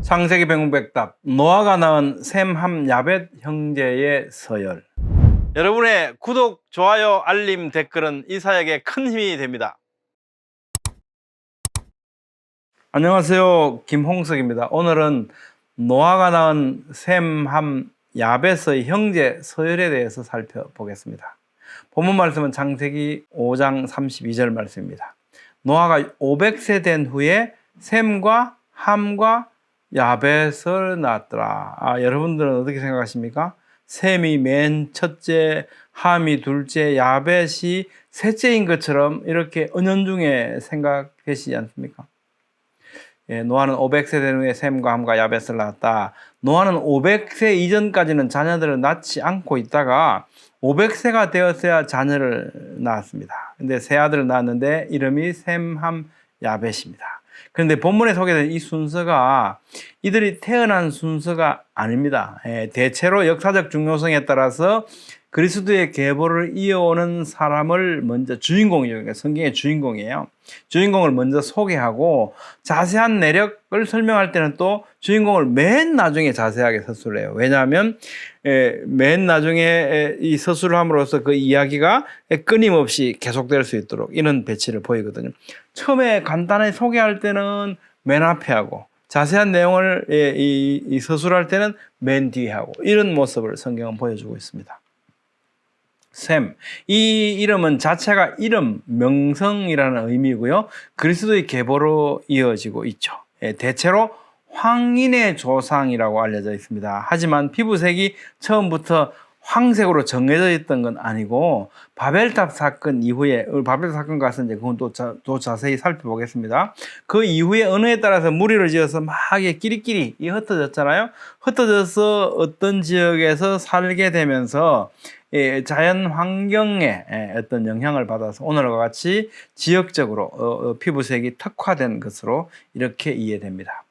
창세기 백문백답 노아가 낳은 셈, 함, 야벳 형제의 서열. 여러분의 구독, 좋아요, 알림, 댓글은 이 사역에 큰 힘이 됩니다. 안녕하세요, 김홍석입니다. 오늘은 노아가 낳은 셈, 함, 야벳의 형제 서열에 대해서 살펴보겠습니다. 본문 말씀은 창세기 5장 32절 말씀입니다. 노아가 500세 된 후에 셈과 함과 야벳을 낳았더라. 여러분들은 어떻게 생각하십니까? 셈이 맨 첫째, 함이 둘째, 야벳이 셋째인 것처럼 이렇게 은연중에 생각되시지 않습니까? 노아는 500세 된 후에 셈과 함과 야벳을 낳았다. 노아는 500세 이전까지는 자녀들을 낳지 않고 있다가 500세가 되었어야 자녀를 낳았습니다. 근데 세 아들을 낳았는데 이름이 셈, 함, 야벳입니다. 그런데 본문에 소개된 이 순서가 이들이 태어난 순서가 아닙니다. 대체로 역사적 중요성에 따라서 그리스도의 계보를 이어오는 사람을 먼저 주인공이죠. 성경의 주인공이에요. 주인공을 먼저 소개하고 자세한 내력을 설명할 때는 또 주인공을 맨 나중에 자세하게 서술을 해요. 왜냐하면 맨 나중에 이 서술을 함으로써 그 이야기가 끊임없이 계속될 수 있도록 이런 배치를 보이거든요. 처음에 간단히 소개할 때는 맨 앞에 하고 자세한 내용을 이 서술할 때는 맨 뒤에 하고 이런 모습을 성경은 보여주고 있습니다. 셈, 이 이름은 자체가 이름, 명성이라는 의미고요. 그리스도의 계보로 이어지고 있죠. 대체로 황인의 조상이라고 알려져 있습니다. 하지만 피부색이 처음부터 황색으로 정해져 있던 건 아니고 바벨탑 사건 이후에 바벨탑 사건 가서 이제 그건 또 자세히 살펴보겠습니다. 그 이후에 언어에 따라서 무리를 지어서 막 끼리끼리 흩어졌잖아요. 흩어져서 어떤 지역에서 살게 되면서 자연 환경에 어떤 영향을 받아서 오늘과 같이 지역적으로 피부색이 특화된 것으로 이렇게 이해됩니다.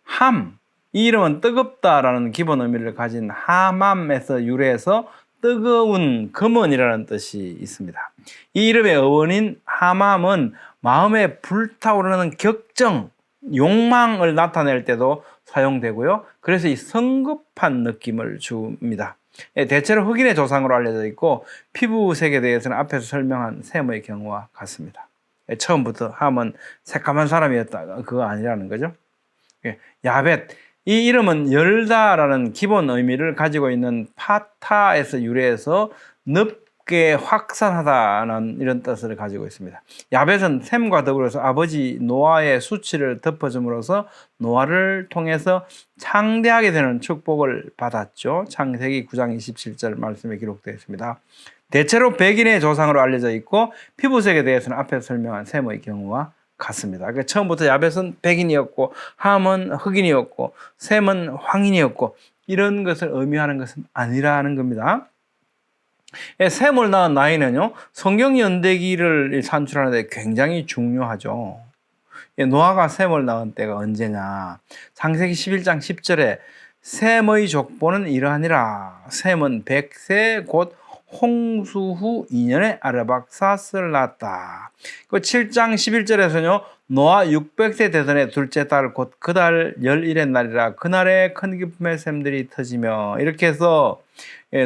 함, 이 이름은 뜨겁다라는 기본 의미를 가진 하맘에서 유래해서 뜨거운 금원이라는 뜻이 있습니다. 이 이름의 어원인 하맘은 마음에 불타오르는 격정, 욕망을 나타낼 때도 사용되고요. 그래서 이 성급한 느낌을 줍니다. 대체로 흑인의 조상으로 알려져 있고 피부색에 대해서는 앞에서 설명한 셈의 경우와 같습니다. 처음부터 함은 새까만 사람이었다. 그거 아니라는 거죠. 야벳, 이 이름은 열다라는 기본 의미를 가지고 있는 파타에서 유래해서 넓게 확산하다는 이런 뜻을 가지고 있습니다. 야벳은 셈과 더불어서 아버지 노아의 수치를 덮어줌으로써 노아를 통해서 창대하게 되는 축복을 받았죠. 창세기 9장 27절 말씀에 기록되어 있습니다. 대체로 백인의 조상으로 알려져 있고 피부색에 대해서는 앞에서 설명한 셈의 경우와 같습니다. 그러니까 처음부터 야벳은 백인이었고 함은 흑인이었고 셈은 황인이었고 이런 것을 의미하는 것은 아니라는 겁니다. 셈을 낳은 나이는요, 성경 연대기를 산출하는데 굉장히 중요하죠. 노아가 셈을 낳은 때가 언제냐? 창세기 11장 10절에 셈의 족보는 이러하니라. 셈은 100세 곧 홍수 후 2년에 아르박삿을 낳았다. 그 7장 11절에서는요, 노아 600세 되던 해 둘째 달 곧 그 달 열일의 날이라 그날에 큰 기쁨의 샘들이 터지며 이렇게 해서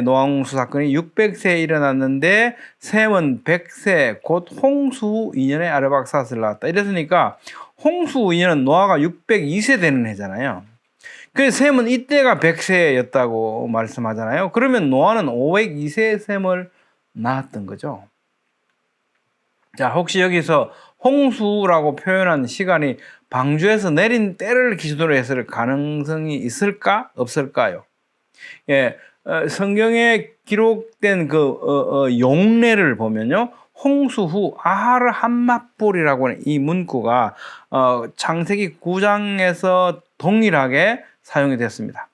노아 홍수 사건이 600세에 일어났는데 셈은 100세 곧 홍수 후 2년에 아르박삿을 낳았다. 이랬으니까 홍수 후 2년은 노아가 602세 되는 해잖아요. 그 셈은 이때가 100세였다고 말씀하잖아요. 그러면 노아는 502세의 셈을 낳았던 거죠. 자, 혹시 여기서 홍수라고 표현한 시간이 방주에서 내린 때를 기준으로 했을 가능성이 있을까? 없을까요? 성경에 기록된 용례를 보면요. 홍수 후 아하르 함맛불이라고 하는 이 문구가 창세기 9장에서 동일하게 사용이 됐습니다.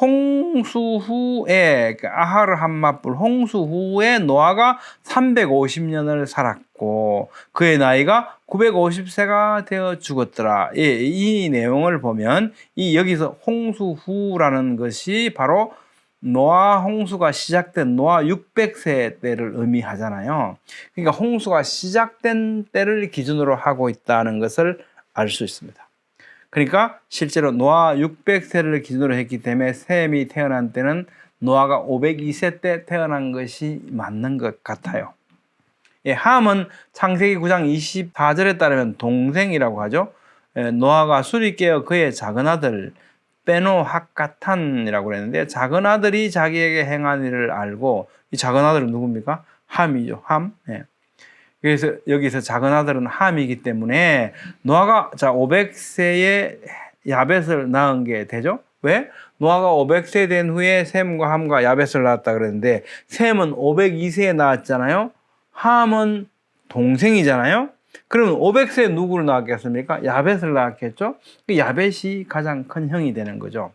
홍수 후에 아하르 함맛불 홍수 후에 노아가 350년을 살았고 그의 나이가 950세가 되어 죽었더라. 이 내용을 보면 여기서 홍수 후라는 것이 바로 노아 홍수가 시작된 노아 600세 때를 의미하잖아요. 그러니까 홍수가 시작된 때를 기준으로 하고 있다는 것을 알 수 있습니다. 그러니까 실제로 노아 600세를 기준으로 했기 때문에 셈이 태어난 때는 노아가 502세 때 태어난 것이 맞는 것 같아요. 예, 함은 창세기 9장 24절에 따르면 동생이라고 하죠. 노아가 술이 깨어 그의 작은 아들 베노 학가탄이라고 그랬는데, 작은 아들이 자기에게 행한 일을 알고, 이 작은 아들은 누굽니까? 함이죠. 함. 예. 그래서 여기서 작은 아들은 함이기 때문에 노아가 500세에 야벳을 낳은 게 되죠. 왜? 노아가 500세 된 후에 셈과 함과 야벳을 낳았다 그랬는데, 셈은 502세에 낳았잖아요. 함은 동생이잖아요. 그러면 500세에 누구를 낳았겠습니까? 야벳을 낳았겠죠. 야벳이 가장 큰 형이 되는 거죠.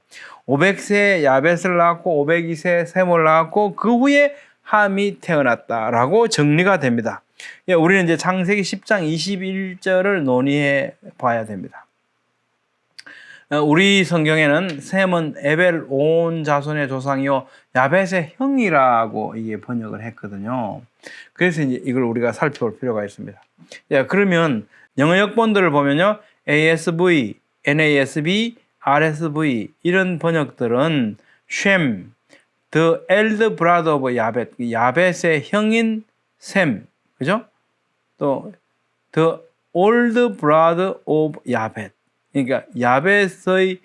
500세에 야벳을 낳았고 502세에 셈을 낳았고 그 후에 함이 태어났다라고 정리가 됩니다. 우리는 이제 창세기 10장 21절을 논의해 봐야 됩니다. 우리 성경에는 셈은 에벨 온 자손의 조상이요 야벳의 형이라고 이게 번역을 했거든요. 그래서 이제 이걸 우리가 살펴볼 필요가 있습니다. 그러면 영어 역본들을 보면요, ASV, NASB, RSV 이런 번역들은 셈, the elder brother of 야벳, 야벳의 형인 셈, 그죠? 또 the old brother of 야벳, 그러니까 야벳의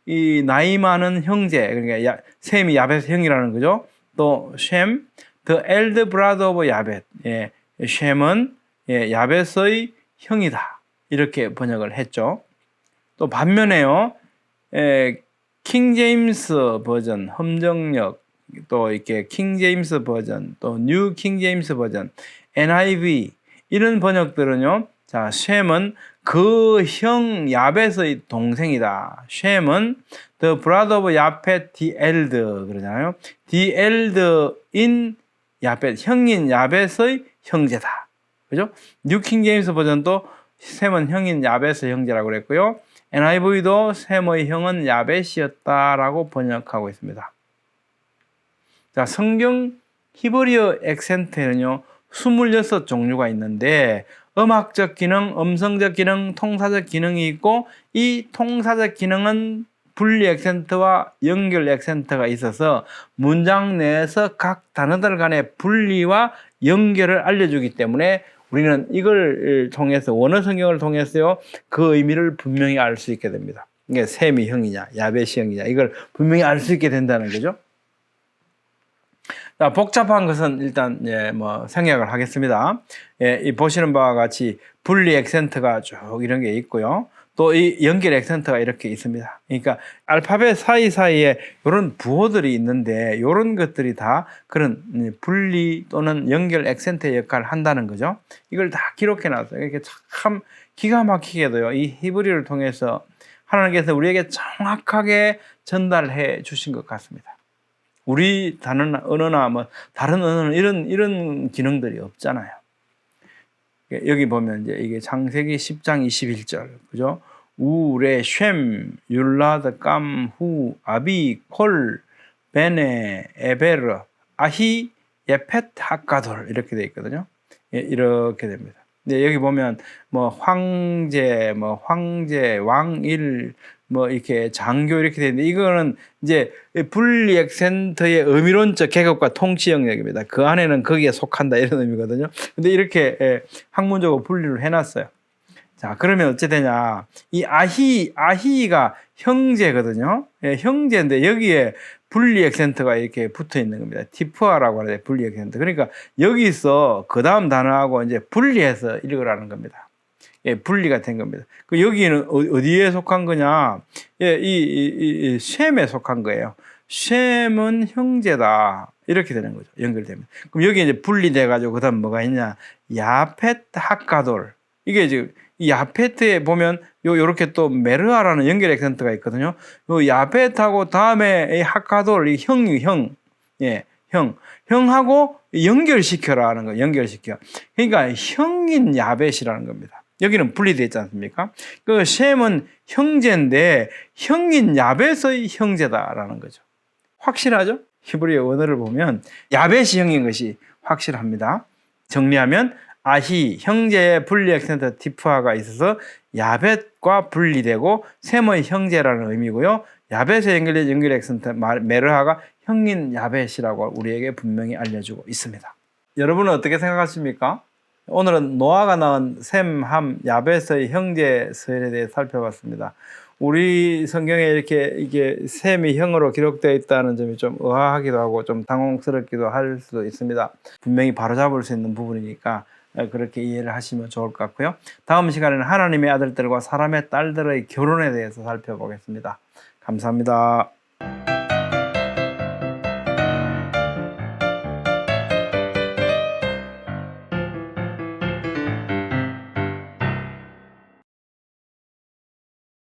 이 나이 많은 형제, 그러니까 셈이 야벳의 형이라는 거죠. 또 셈, the elder brother of 야벳, 예, 셈은 야벳의 형이다, 이렇게 번역을 했죠. 또 반면에요, 킹 제임스 버전, 험정역, 또 이렇게 킹 제임스 버전, 또 뉴 킹 제임스 버전, NIV 이런 번역들은요, 자, 셈은 그 형 야벳의 동생이다. 셈은 the brother of 야펫, the elder 그러잖아요. the elder in 야벳, 형인 야벳의 형제다. 그죠? 뉴 킹 제임스 버전도 셈은 형인 야벳의 형제라고 그랬고요. NIV도 셈의 형은 야벳이었다라고 번역하고 있습니다. 자, 성경 히브리어 액센트는요, 26종류가 있는데 음악적 기능, 음성적 기능, 통사적 기능이 있고, 이 통사적 기능은 분리 액센트와 연결 액센트가 있어서 문장 내에서 각 단어들 간의 분리와 연결을 알려주기 때문에 우리는 이걸 통해서, 원어 성경을 통해서요, 그 의미를 분명히 알 수 있게 됩니다. 이게 셈이 형이냐, 야벳이 형이냐, 이걸 분명히 알 수 있게 된다는 거죠. 자, 복잡한 것은 일단 생략을 하겠습니다. 이 보시는 바와 같이 분리 액센트가 쭉 이런 게 있고요. 또 이 연결 액센트가 이렇게 있습니다. 그러니까 알파벳 사이사이에 이런 부호들이 있는데 이런 것들이 다 그런 분리 또는 연결 액센트의 역할을 한다는 거죠. 이걸 다 기록해 놨어요. 이렇게 참 기가 막히게도요, 이 히브리를 통해서 하나님께서 우리에게 정확하게 전달해 주신 것 같습니다. 우리 다른 언어나 다른 언어는 이런 기능들이 없잖아요. 여기 보면 이제 이게 창세기 10장 21절, 그죠? 우레, 셈, 율라드, 감, 후, 아비, 콜, 베네, 에베르, 아히, 예펫, 학가돌 이렇게 돼 있거든요. 이렇게 됩니다. 근데 여기 보면 황제, 왕일, 이렇게 장교 이렇게 되는데, 이거는 이제 분리 액센트의 의미론적 개혁과 통치 영역입니다. 그 안에는 거기에 속한다 이런 의미거든요. 근데 이렇게 학문적으로 분리를 해놨어요. 자, 그러면 어찌 되냐? 이 아히가 형제거든요. 형제인데 여기에 분리 액센트가 이렇게 붙어 있는 겁니다. 티프아라고 하는데 분리 액센트. 그러니까 여기서 그 다음 단어하고 이제 분리해서 읽으라는 겁니다. 분리가 된 겁니다. 여기는 어디에 속한 거냐? 이 셈에 속한 거예요. 셈은 형제다. 이렇게 되는 거죠. 연결되면. 그럼 여기 이제 분리돼가지고 그 다음 뭐가 있냐? 야펫 학가돌. 이게 지금 이 야펫에 보면 요렇게 또 메르아라는 연결 액센트가 있거든요. 요 야펫하고 다음에 이 학가돌, 이 형하고 연결시켜라 하는 거, 연결시켜. 그러니까 형인 야벳이라는 겁니다. 여기는 분리되어 있지 않습니까? 그 셈은 형제인데 형인 야벳의 형제다라는 거죠. 확실하죠? 히브리어 원어를 보면 야벳이 형인 것이 확실합니다. 정리하면 아히, 형제의 분리 액센트 티프아가 있어서 야벳과 분리되고 셈의 형제라는 의미고요. 야벳에 연결된 연결액센 메르하가 형인 야벳이라고 우리에게 분명히 알려주고 있습니다. 여러분은 어떻게 생각하십니까? 오늘은 노아가 낳은 셈, 함, 야벳의 형제 서열에 대해 살펴봤습니다. 우리 성경에 이렇게 이게 셈이 형으로 기록되어 있다는 점이 좀 의아하기도 하고 좀 당혹스럽기도 할 수도 있습니다. 분명히 바로잡을 수 있는 부분이니까 그렇게 이해를 하시면 좋을 것 같고요. 다음 시간에는 하나님의 아들들과 사람의 딸들의 결혼에 대해서 살펴보겠습니다. 감사합니다.